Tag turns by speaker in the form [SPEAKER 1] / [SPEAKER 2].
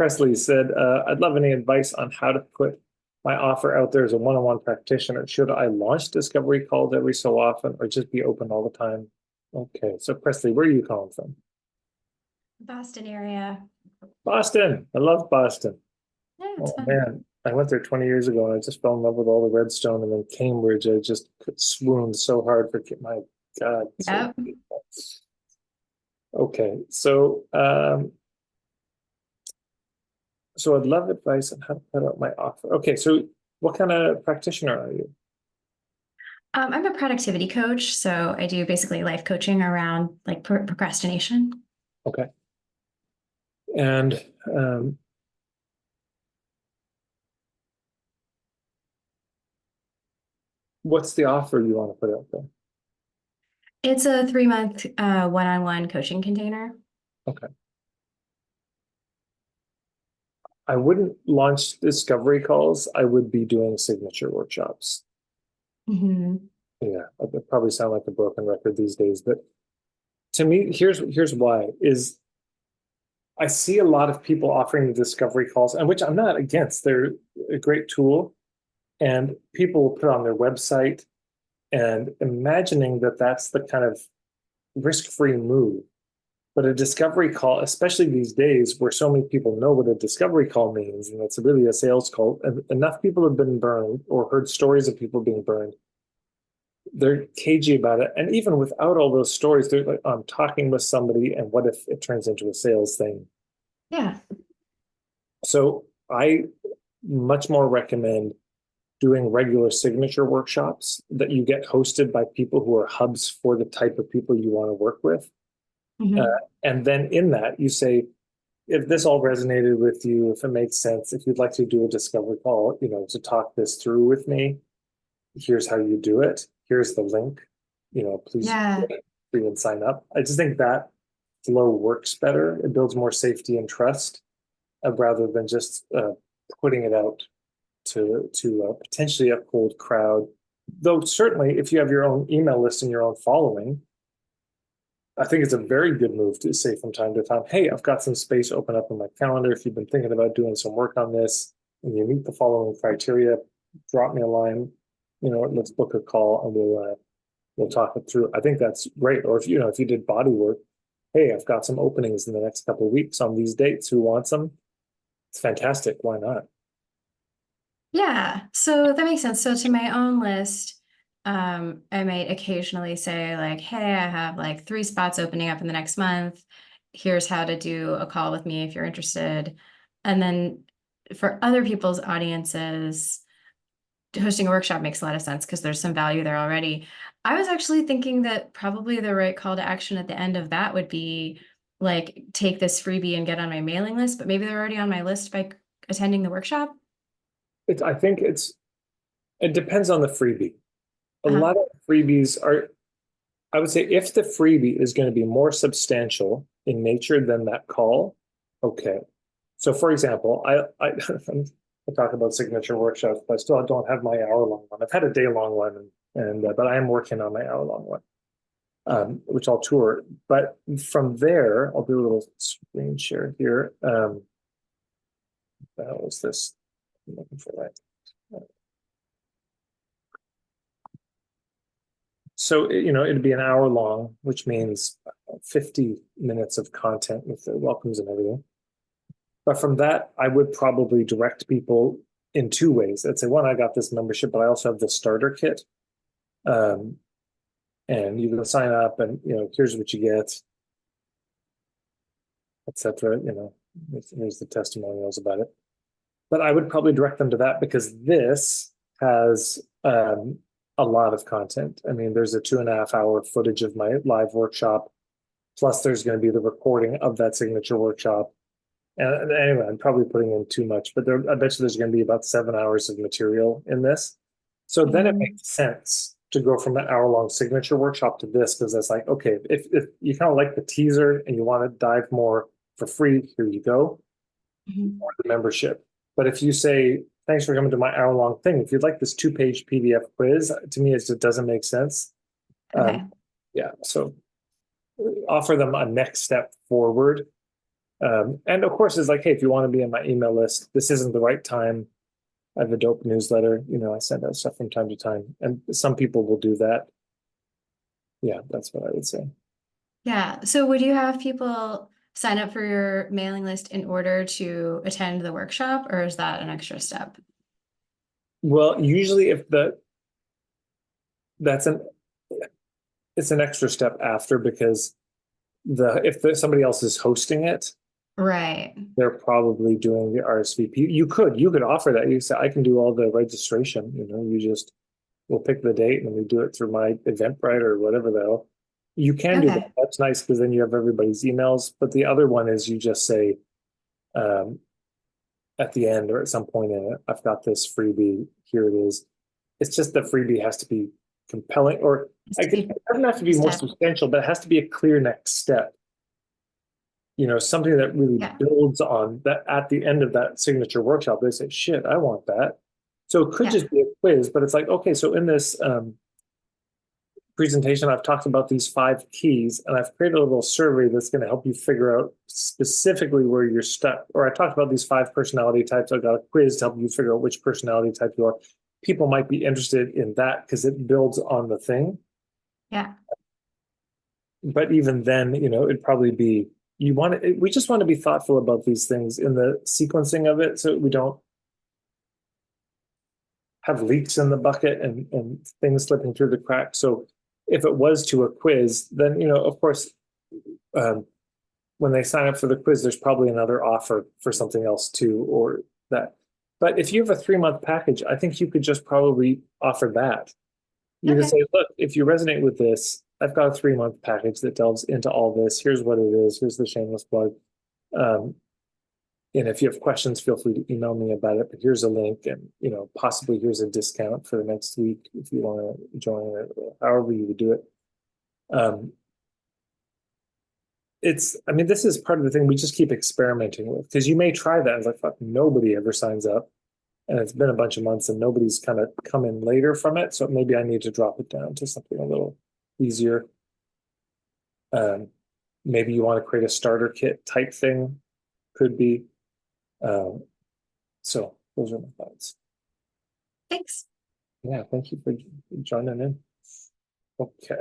[SPEAKER 1] Presley said, I'd love any advice on how to put my offer out there as a one-on-one practitioner. Should I launch discovery calls every so often or just be open all the time? Okay, so Presley, where are you calling from?
[SPEAKER 2] Boston area.
[SPEAKER 1] Boston. I love Boston.
[SPEAKER 2] Yeah, it's
[SPEAKER 1] Oh
[SPEAKER 2] fun.
[SPEAKER 1] man, I went there 20 years ago and I just fell in love with all the Redstone, and then Cambridge. I just swooned so hard for my God, so
[SPEAKER 2] Yep.
[SPEAKER 1] beautiful. Okay, so I'd love advice on how to put out my offer. Okay, so what kind of practitioner are you?
[SPEAKER 2] I'm a productivity coach, so I do basically life coaching around like procrastination.
[SPEAKER 1] Okay. And what's the offer you want to put out there?
[SPEAKER 2] It's a 3-month one-on-one coaching container.
[SPEAKER 1] Okay. I wouldn't launch discovery calls. I would be doing signature workshops.
[SPEAKER 2] Hmm.
[SPEAKER 1] Yeah, I probably sound like a broken record these days, but to me, here's why is I see a lot of people offering the discovery calls, and which I'm not against. They're a great tool, and people will put on their website and imagining that that's the kind of risk-free move. But a discovery call, especially these days where so many people know what a discovery call means, and it's really a sales call, and enough people have been burned or heard stories of people being burned. They're cagey about it. And even without all those stories, they're like, I'm talking with somebody, and what if it turns into a sales thing?
[SPEAKER 2] Yeah.
[SPEAKER 1] So I much more recommend doing regular signature workshops that you get hosted by people who are hubs for the type of people you want to work with. Uh,
[SPEAKER 2] Hmm.
[SPEAKER 1] and then in that, you say, if this all resonated with you, if it makes sense, if you'd like to do a discovery call, to talk this through with me, here's how you do it. Here's the link. Please
[SPEAKER 2] Yeah.
[SPEAKER 1] free and sign up. I just think that flow works better. It builds more safety and trust rather than just putting it out to potentially a cold crowd. Though certainly, if you have your own email list and your own following, I think it's a very good move to say from time to time, hey, I've got some space open up in my calendar. If you've been thinking about doing some work on this and you meet the following criteria, drop me a line. Let's book a call and we'll talk it through. I think that's great. Or if you did body work, hey, I've got some openings in the next couple of weeks on these dates. Who wants them? It's fantastic. Why not?
[SPEAKER 2] Yeah. So that makes sense. So to my own list, I might occasionally say like, hey, I have like 3 spots opening up in the next month. Here's how to do a call with me if you're interested. And then for other people's audiences, hosting a workshop makes a lot of sense because there's some value there already. I was actually thinking that probably the right call to action at the end of that would be like, take this freebie and get on my mailing list, but maybe they're already on my list by attending the workshop.
[SPEAKER 1] I think it depends on the freebie. A
[SPEAKER 2] Uh-huh.
[SPEAKER 1] lot of freebies are, I would say, if the freebie is going to be more substantial in nature than that call, okay. So, for example, I talk about signature workshops, but I still don't have my hour-long one. I've had a day-long one, and but I am working on my hour-long one, which I'll tour. But from there, I'll do a little screen share here. What was this? I'm looking for that. So, it'd be an hour long, which means 50 minutes of content with the welcomes and everything. But from that, I would probably direct people in two ways. I'd say, one, I got this membership, but I also have the starter kit. Um, and you can sign up and, here's what you get, etc. Here's the testimonials about it. But I would probably direct them to that because this has a lot of content. I mean, there's a 2.5 hour footage of my live workshop. Plus, there's going to be the recording of that signature workshop. And anyway, I'm probably putting in too much, but I bet you there's going to be about 7 hours of material in this. So then it
[SPEAKER 2] Mhm.
[SPEAKER 1] makes sense to go from an hour-long signature workshop to this because that's like, okay, if you kind of like the teaser and you want to dive more for free, here you go,
[SPEAKER 2] Mhm.
[SPEAKER 1] or the membership. But if you say, thanks for coming to my hour-long thing, if you'd like this 2-page PDF quiz, to me, it just doesn't make sense. Um,
[SPEAKER 2] Okay.
[SPEAKER 1] yeah, so offer them a next step forward And of course, it's like, hey, if you want to be in my email list, this isn't the right time. I have a dope newsletter, I send out stuff from time to time, and some people will do that. Yeah, that's what I would say.
[SPEAKER 2] Yeah. So would you have people sign up for your mailing list in order to attend the workshop, or is that an extra step?
[SPEAKER 1] Well, usually if that's an it's an extra step after because somebody else is hosting it,
[SPEAKER 2] Right.
[SPEAKER 1] they're probably doing the RSVP. You could offer that. You say I can do all the registration. You just we'll pick the date and we do it through my Eventbrite or whatever the hell. You can do that.
[SPEAKER 2] Okay.
[SPEAKER 1] That's nice because then you have everybody's emails. But the other one is you just say um, at the end or at some point in it, I've got this freebie. Here it is. It's just the freebie has to be compelling, or it doesn't have to be more
[SPEAKER 2] Step.
[SPEAKER 1] substantial, but it has to be a clear next step. Something that really
[SPEAKER 2] Yeah.
[SPEAKER 1] builds on that at the end of that signature workshop. They say, shit, I want that. So it could
[SPEAKER 2] Yeah.
[SPEAKER 1] just be a quiz, but it's like, okay, so in this presentation, I've talked about these 5 keys and I've created a little survey that's going to help you figure out specifically where you're stuck. Or I talked about these 5 personality types. I've got a quiz to help you figure out which personality type you are. People might be interested in that because it builds on the thing.
[SPEAKER 2] Yeah.
[SPEAKER 1] But even then, it'd probably be we just want to be thoughtful about these things in the sequencing of it so we don't have leaks in the bucket and things slipping through the cracks. So if it was to a quiz, then of course, when they sign up for the quiz, there's probably another offer for something else too, or that. But if you have a 3-month package, I think you could just probably offer that. You could
[SPEAKER 2] Okay.
[SPEAKER 1] say, look, if you resonate with this, I've got a 3-month package that delves into all this. Here's what it is. Here's the shameless plug. Um, and if you have questions, feel free to email me about it. But here's a link, and possibly here's a discount for the next week if you want to join it, or however you would do it. I mean, this is part of the thing we just keep experimenting with because you may try that and it's like, fuck, nobody ever signs up, and it's been a bunch of months and nobody's kind of come in later from it. So maybe I need to drop it down to something a little easier. Maybe you want to create a starter kit type thing, could be. So those are my thoughts.
[SPEAKER 2] Thanks.
[SPEAKER 1] Yeah, thank you for joining in. Okay.